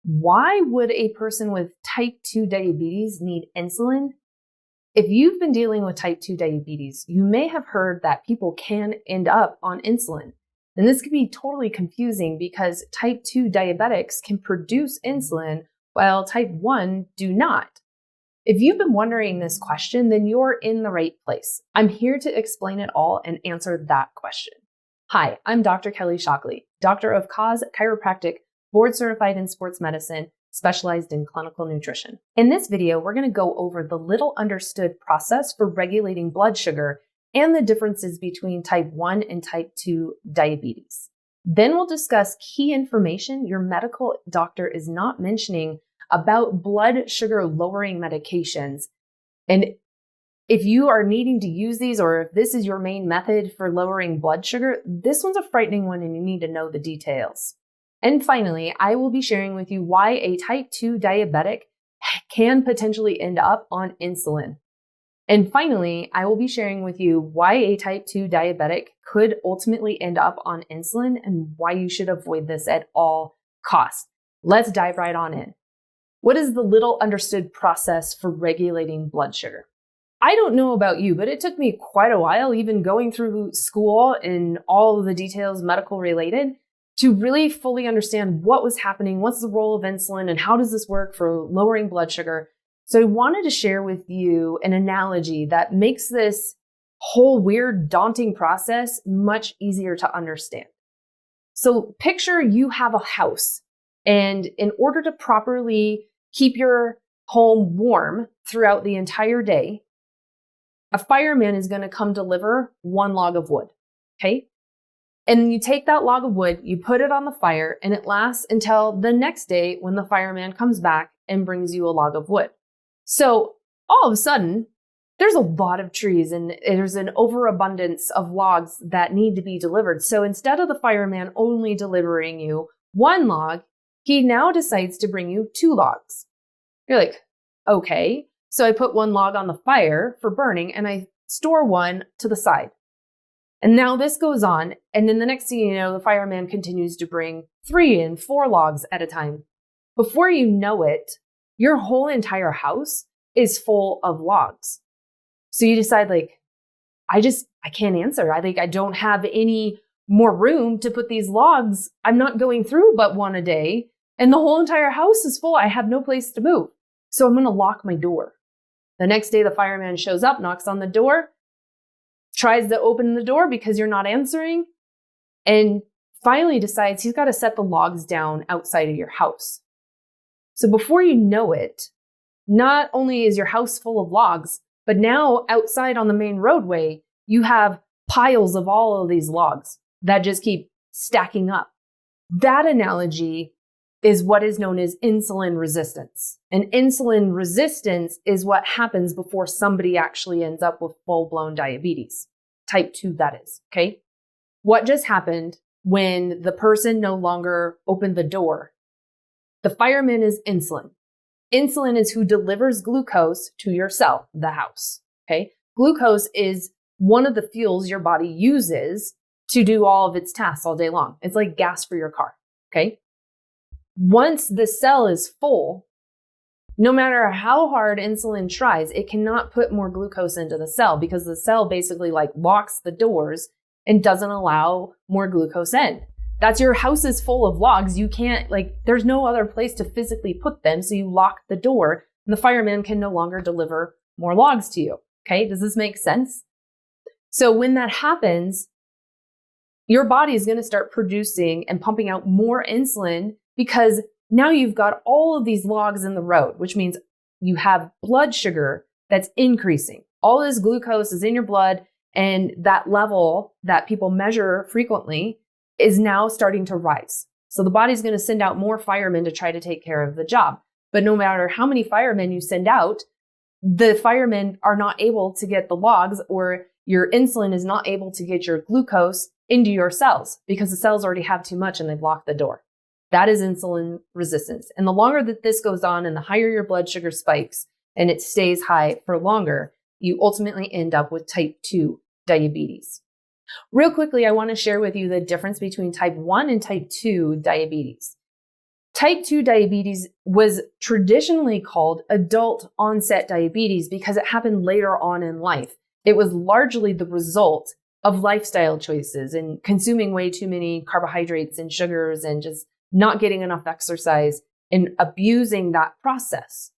Why would a person with type 2 diabetes need insulin? If you've been dealing with type 2 diabetes, you may have heard that people can end up on insulin. And this can be totally confusing because type 2 diabetics can produce insulin while type 1 do not. If you've been wondering this question, then you're in the right place. I'm here to explain it all and answer that question. Hi, I'm Dr. Kelly Shockley, Doctor of Cause Chiropractic, board certified in sports medicine, specialized in clinical nutrition. In this video, we're going to go over the little understood process for regulating blood sugar and the differences between type 1 and type 2 diabetes. Then we'll discuss key information your medical doctor is not mentioning about blood sugar lowering medications. And if you are needing to use these, or if this is your main method for lowering blood sugar, this one's a frightening one and you need to know the details. And finally, I will be sharing with you why a type 2 diabetic can potentially end up on insulin. And finally, I will be sharing with you why a type 2 diabetic could ultimately end up on insulin and why you should avoid this at all costs. Let's dive right on in. What is the little understood process for regulating blood sugar? I don't know about you, but it took me quite a while, even going through school and all of the details medical related, to really fully understand what was happening, what's the role of insulin, and how does this work for lowering blood sugar. So I wanted to share with you an analogy that makes this whole weird, daunting process much easier to understand. So picture you have a house, and in order to properly keep your home warm throughout the entire day, a fireman is going to come deliver one log of wood, okay? And you take that log of wood, you put it on the fire, and it lasts until the next day when the fireman comes back and brings you a log of wood. So all of a sudden, there's a lot of trees and there's an overabundance of logs that need to be delivered. So instead of the fireman only delivering you one log, he now decides to bring you two logs. You're like, okay. So I put one log on the fire for burning and I store one to the side. And now this goes on, and then the next thing you know, the fireman continues to bring 3 and 4 logs at a time. Before you know it, your whole entire house is full of logs. So you decide, I can't answer. I don't have any more room to put these logs. I'm not going through but one a day, and the whole entire house is full. I have no place to move. So I'm going to lock my door. The next day, the fireman shows up, knocks on the door, tries to open the door because you're not answering, and finally decides he's got to set the logs down outside of your house. So before you know it, not only is your house full of logs, but now outside on the main roadway, you have piles of all of these logs that just keep stacking up. That analogy is what is known as insulin resistance. And insulin resistance is what happens before somebody actually ends up with full-blown diabetes. Type 2, that is, okay? What just happened when the person no longer opened the door? The fireman is insulin. Insulin is who delivers glucose to your cell, the house, okay? Glucose is one of the fuels your body uses to do all of its tasks all day long. It's like gas for your car, okay? Once the cell is full, no matter how hard insulin tries, it cannot put more glucose into the cell because the cell basically locks the doors and doesn't allow more glucose in. That's your house is full of logs. You can't, there's no other place to physically put them. So you lock the door and the fireman can no longer deliver more logs to you. Okay. Does this make sense? So when that happens, your body is going to start producing and pumping out more insulin because now you've got all of these logs in the road, which means you have blood sugar that's increasing. All this glucose is in your blood, and that level that people measure frequently is now starting to rise. So the body's going to send out more firemen to try to take care of the job. But no matter how many firemen you send out, the firemen are not able to get the logs, or your insulin is not able to get your glucose into your cells because the cells already have too much and they've locked the door. That is insulin resistance. And the longer that this goes on and the higher your blood sugar spikes and it stays high for longer, you ultimately end up with type 2 diabetes. Real quickly, I want to share with you the difference between type 1 and type 2 diabetes. Type 2 diabetes was traditionally called adult onset diabetes because it happened later on in life. It was largely the result of lifestyle choices and consuming way too many carbohydrates and sugars and just not getting enough exercise and abusing that process.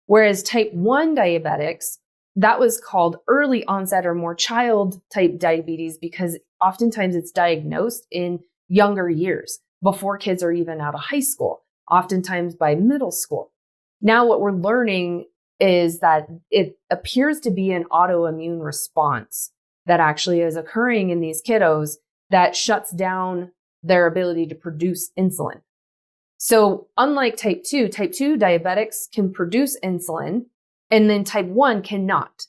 Whereas type 1 diabetics, that was called early onset or more child type diabetes because oftentimes it's diagnosed in younger years, before kids are even out of high school, oftentimes by middle school. Now what we're learning is that it appears to be an autoimmune response that actually is occurring in these kiddos that shuts down their ability to produce insulin. So unlike type 2 diabetics can produce insulin, and then type 1 cannot.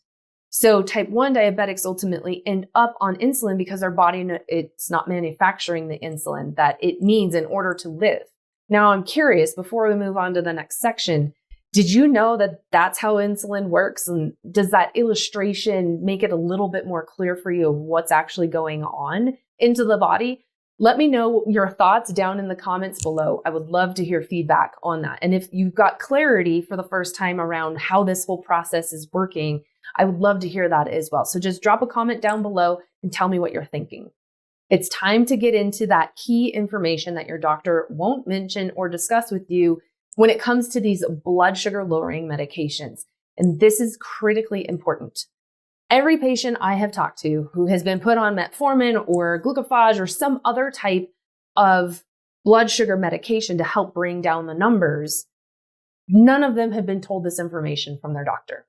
So type 1 diabetics ultimately end up on insulin because their body, it's not manufacturing the insulin that it needs in order to live. Now I'm curious, before we move on to the next section, did you know that that's how insulin works? And does that illustration make it a little bit more clear for you of what's actually going on into the body? Let me know your thoughts down in the comments below. I would love to hear feedback on that. And if you've got clarity for the first time around how this whole process is working, I would love to hear that as well. So just drop a comment down below and tell me what you're thinking. It's time to get into that key information that your doctor won't mention or discuss with you when it comes to these blood sugar lowering medications. And this is critically important. Every patient I have talked to who has been put on metformin or glucophage or some other type of blood sugar medication to help bring down the numbers, none of them have been told this information from their doctor.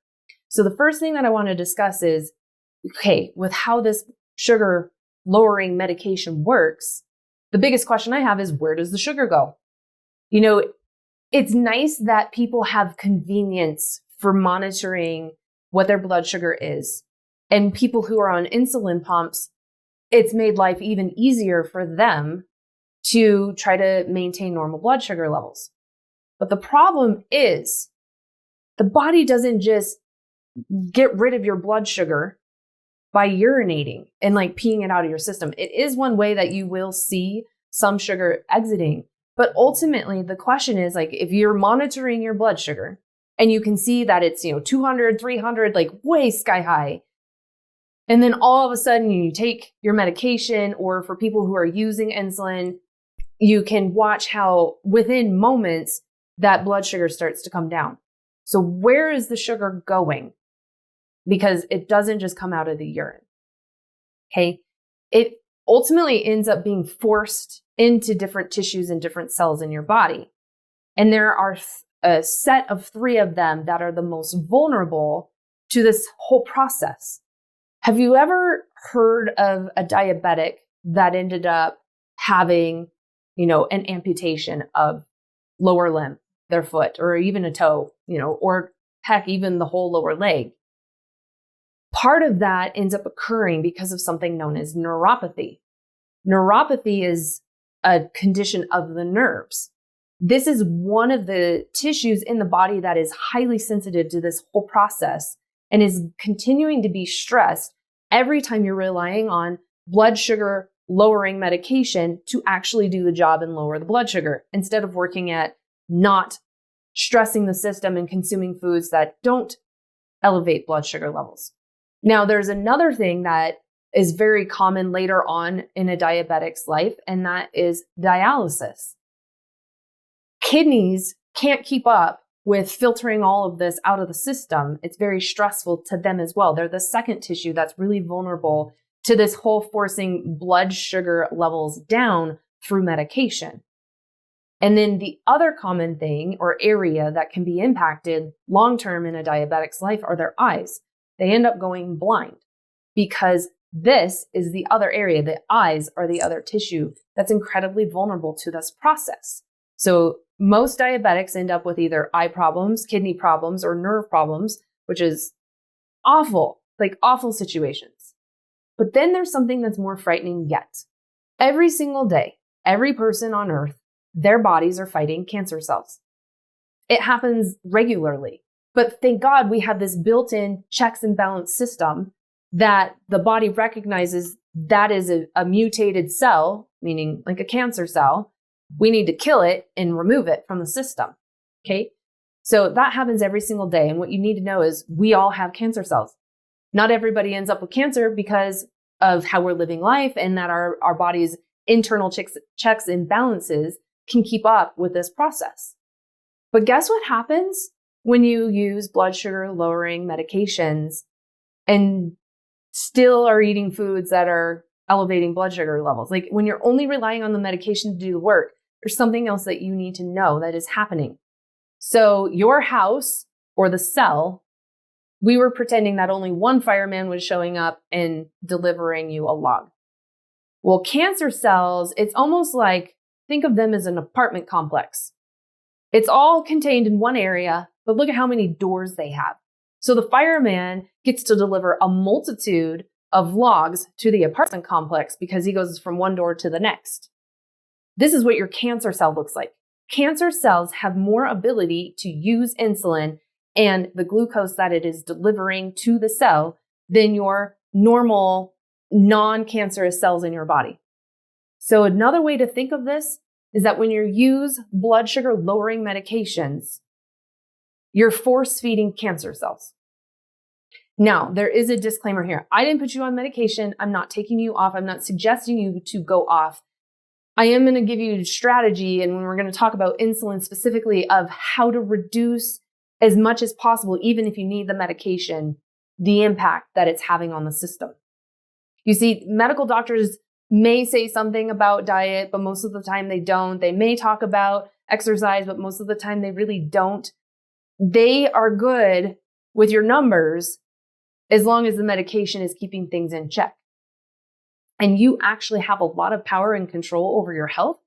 So the first thing that I want to discuss is, okay, with how this sugar lowering medication works, the biggest question I have is, where does the sugar go? You know, it's nice that people have convenience for monitoring what their blood sugar is. And people who are on insulin pumps, it's made life even easier for them to try to maintain normal blood sugar levels. But the problem is the body doesn't just get rid of your blood sugar by urinating and like peeing it out of your system. It is one way that you will see some sugar exiting. But ultimately, the question is, like, if you're monitoring your blood sugar and you can see that it's, 200, 300, like way sky high, and then all of a sudden you take your medication, or for people who are using insulin, you can watch how within moments that blood sugar starts to come down. So where is the sugar going? Because it doesn't just come out of the urine. Okay. It ultimately ends up being forced into different tissues and different cells in your body. And there are a set of 3 of them that are the most vulnerable to this whole process. Have you ever heard of a diabetic that ended up having, an amputation of lower limb, their foot, or even a toe, or heck, even the whole lower leg? Part of that ends up occurring because of something known as neuropathy. Neuropathy is a condition of the nerves. This is one of the tissues in the body that is highly sensitive to this whole process and is continuing to be stressed every time you're relying on blood sugar lowering medication to actually do the job and lower the blood sugar, instead of working at not stressing the system and consuming foods that don't elevate blood sugar levels. Now, there's another thing that is very common later on in a diabetic's life, and that is dialysis. Kidneys can't keep up with filtering all of this out of the system. It's very stressful to them as well. They're the second tissue that's really vulnerable to this whole forcing blood sugar levels down through medication. And then the other common thing or area that can be impacted long-term in a diabetic's life are their eyes. They end up going blind because this is the other area. The eyes are the other tissue that's incredibly vulnerable to this process. So most diabetics end up with either eye problems, kidney problems, or nerve problems, which is awful, like awful situations. But then there's something that's more frightening yet. Every single day, every person on earth, their bodies are fighting cancer cells. It happens regularly. But thank God we have this built-in checks and balance system that the body recognizes that is a mutated cell, meaning like a cancer cell, We need to kill it and remove it from the system. Okay. So that happens every single day. And what you need to know is we all have cancer cells. Not everybody ends up with cancer because of how we're living life and that our body's internal checks and balances can keep up with this process. But guess what happens when you use blood sugar lowering medications and still are eating foods that are elevating blood sugar levels? Like when you're only relying on the medication to do the work, there's something else that you need to know that is happening. So your house or the cell, we were pretending that only one fireman was showing up and delivering you a log. Well, cancer cells, it's almost like, think of them as an apartment complex. It's all contained in one area, but look at how many doors they have. So the fireman gets to deliver a multitude of logs to the apartment complex because he goes from one door to the next. This is what your cancer cell looks like. Cancer cells have more ability to use insulin and the glucose that it is delivering to the cell than your normal non-cancerous cells in your body. So another way to think of this is that when you use blood sugar lowering medications, you're force feeding cancer cells. Now, there is a disclaimer here. I didn't put you on medication. I'm not taking you off. I'm not suggesting you to go off. I am going to give you a strategy, and when we're going to talk about insulin specifically, of how to reduce as much as possible, even if you need the medication, the impact that it's having on the system. You see, medical doctors may say something about diet, but most of the time they don't. They may talk about exercise, but most of the time they really don't. They are good with your numbers as long as the medication is keeping things in check. And you actually have a lot of power and control over your health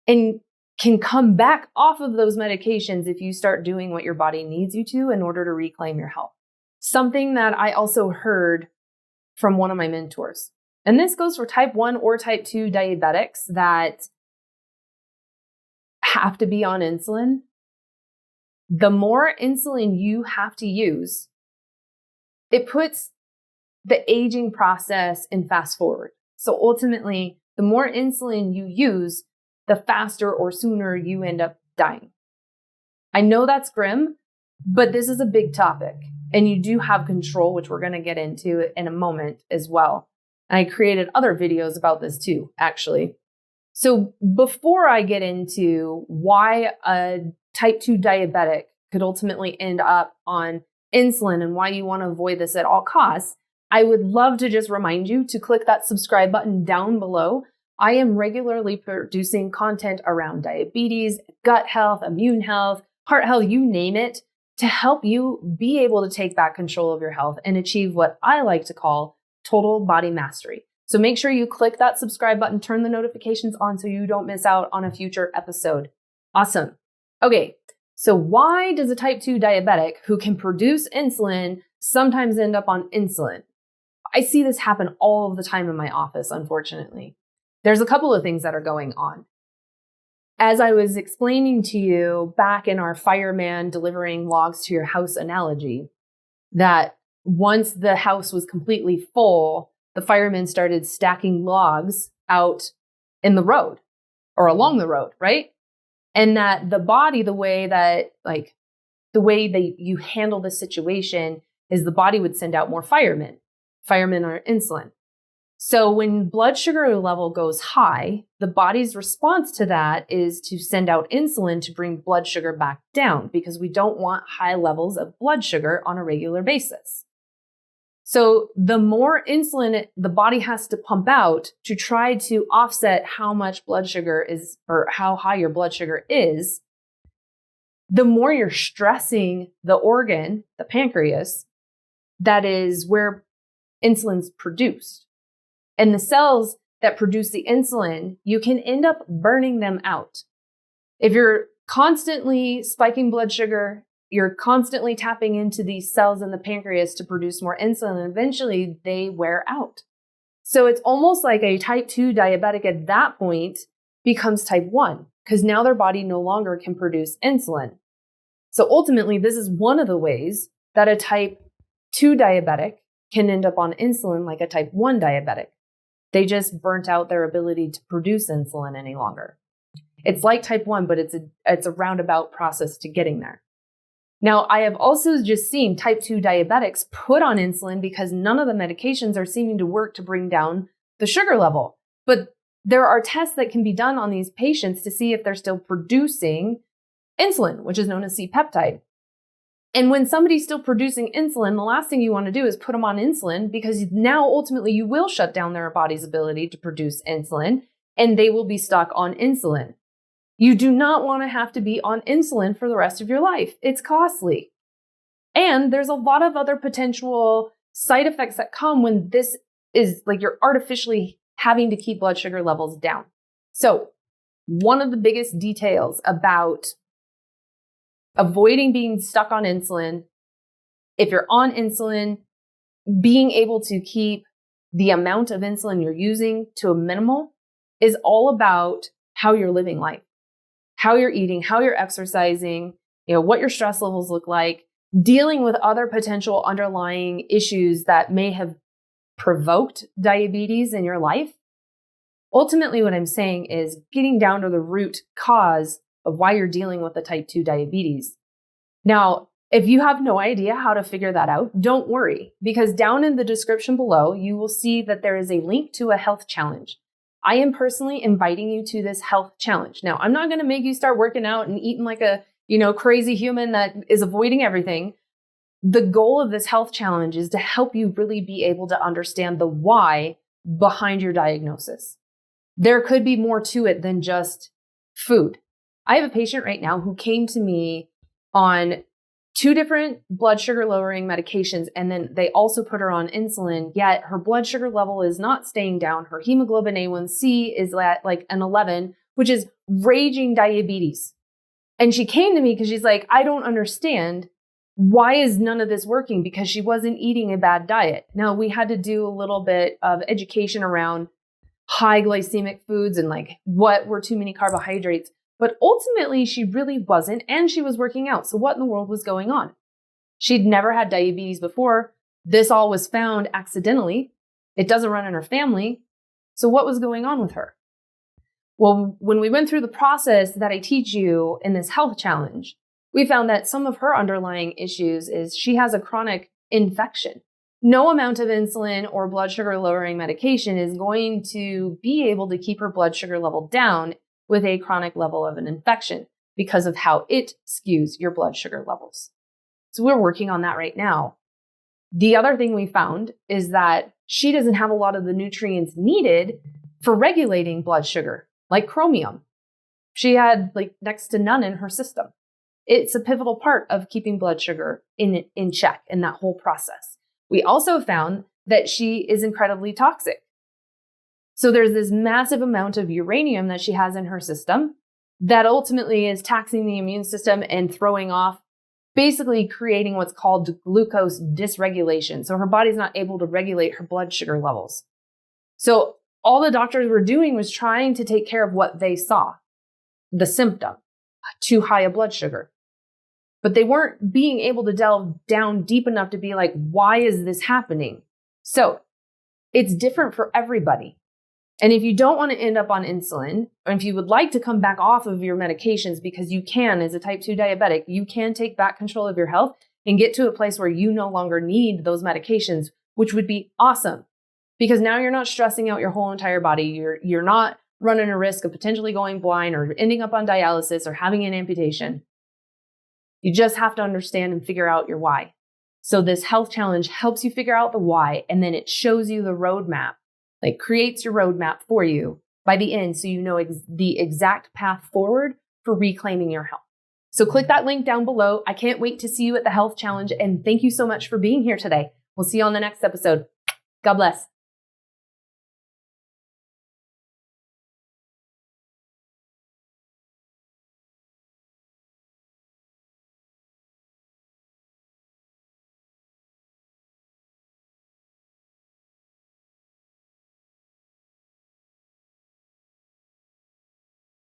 and can come back off of those medications if you start doing what your body needs you to in order to reclaim your health. Something that I also heard from one of my mentors, and this goes for type 1 or type 2 diabetics that have to be on insulin. The more insulin you have to use, it puts the aging process in fast forward. So ultimately, the more insulin you use, the faster or sooner you end up dying. I know that's grim, but this is a big topic and you do have control, which we're going to get into in a moment as well. And I created other videos about this too, actually. So before I get into why a type 2 diabetic could ultimately end up on insulin and why you want to avoid this at all costs, I would love to just remind you to click that subscribe button down below. I am regularly producing content around diabetes, gut health, immune health, heart health, you name it, to help you be able to take back control of your health and achieve what I like to call total body mastery. So make sure you click that subscribe button, turn the notifications on so you don't miss out on a future episode. Awesome. Okay, so why does a type 2 diabetic who can produce insulin sometimes end up on insulin? I see this happen all of the time in my office, unfortunately. There's a couple of things that are going on. As I was explaining to you back in our fireman delivering logs to your house analogy, that once the house was completely full, the firemen started stacking logs out in the road or along the road, right? And that the body, the way that you handle the situation is the body would send out more firemen. Firemen are insulin. So when blood sugar level goes high, the body's response to that is to send out insulin to bring blood sugar back down because we don't want high levels of blood sugar on a regular basis. So the more insulin the body has to pump out to try to offset how much blood sugar is or how high your blood sugar is, the more you're stressing the organ, the pancreas, that is where insulin's produced. And the cells that produce the insulin, you can end up burning them out. If you're constantly spiking blood sugar, you're constantly tapping into these cells in the pancreas to produce more insulin, and eventually they wear out. So it's almost like a type 2 diabetic at that point becomes type 1 because now their body no longer can produce insulin. So ultimately, this is one of the ways that a type 2 diabetic can end up on insulin like a type 1 diabetic. They just burnt out their ability to produce insulin any longer. It's like type 1, but it's a roundabout process to getting there. Now, I have also just seen type 2 diabetics put on insulin because none of the medications are seeming to work to bring down the sugar level. But there are tests that can be done on these patients to see if they're still producing insulin, which is known as C-peptide. And when somebody's still producing insulin, the last thing you want to do is put them on insulin, because now ultimately you will shut down their body's ability to produce insulin and they will be stuck on insulin. You do not want to have to be on insulin for the rest of your life. It's costly. And there's a lot of other potential side effects that come when this is like you're artificially having to keep blood sugar levels down. So one of the biggest details about avoiding being stuck on insulin, if you're on insulin, being able to keep the amount of insulin you're using to a minimal is all about how you're living life, how you're eating, how you're exercising, what your stress levels look like, dealing with other potential underlying issues that may have provoked diabetes in your life. Ultimately, what I'm saying is getting down to the root cause of why you're dealing with the type 2 diabetes. Now, if you have no idea how to figure that out, don't worry, because down in the description below, you will see that there is a link to a health challenge. I am personally inviting you to this health challenge. Now, I'm not going to make you start working out and eating like a, crazy human that is avoiding everything. The goal of this health challenge is to help you really be able to understand the why behind your diagnosis. There could be more to it than just food. I have a patient right now who came to me on 2 different blood sugar lowering medications, and then they also put her on insulin, yet her blood sugar level is not staying down. Her hemoglobin A1C is at like an 11, which is raging diabetes. And she came to me because she's like, I don't understand. Why is none of this working? Because she wasn't eating a bad diet. Now, we had to do a little bit of education around high glycemic foods and like what were too many carbohydrates. But ultimately, she really wasn't, and she was working out. So what in the world was going on? She'd never had diabetes before. This all was found accidentally. It doesn't run in her family. So what was going on with her? Well, when we went through the process that I teach you in this health challenge, we found that some of her underlying issues is she has a chronic infection. No amount of insulin or blood sugar lowering medication is going to be able to keep her blood sugar level down with a chronic level of an infection because of how it skews your blood sugar levels. So we're working on that right now. The other thing we found is that she doesn't have a lot of the nutrients needed for regulating blood sugar, like chromium. She had like next to none in her system. It's a pivotal part of keeping blood sugar in check in that whole process. We also found that she is incredibly toxic. So there's this massive amount of uranium that she has in her system that ultimately is taxing the immune system and throwing off, basically creating what's called glucose dysregulation. So her body's not able to regulate her blood sugar levels. So all the doctors were doing was trying to take care of what they saw, the symptom, too high a blood sugar. But they weren't being able to delve down deep enough to be like, why is this happening? So it's different for everybody. And if you don't want to end up on insulin, or if you would like to come back off of your medications, because you can, as a type 2 diabetic, you can take back control of your health and get to a place where you no longer need those medications, which would be awesome. Because now you're not stressing out your whole entire body. You're not running a risk of potentially going blind or ending up on dialysis or having an amputation. You just have to understand and figure out your why. So this health challenge helps you figure out the why, and then it shows you the roadmap, like creates your roadmap for you by the end, so you know the exact path forward for reclaiming your health. So click that link down below. I can't wait to see you at the health challenge, and thank you so much for being here today. We'll see you on the next episode. God bless.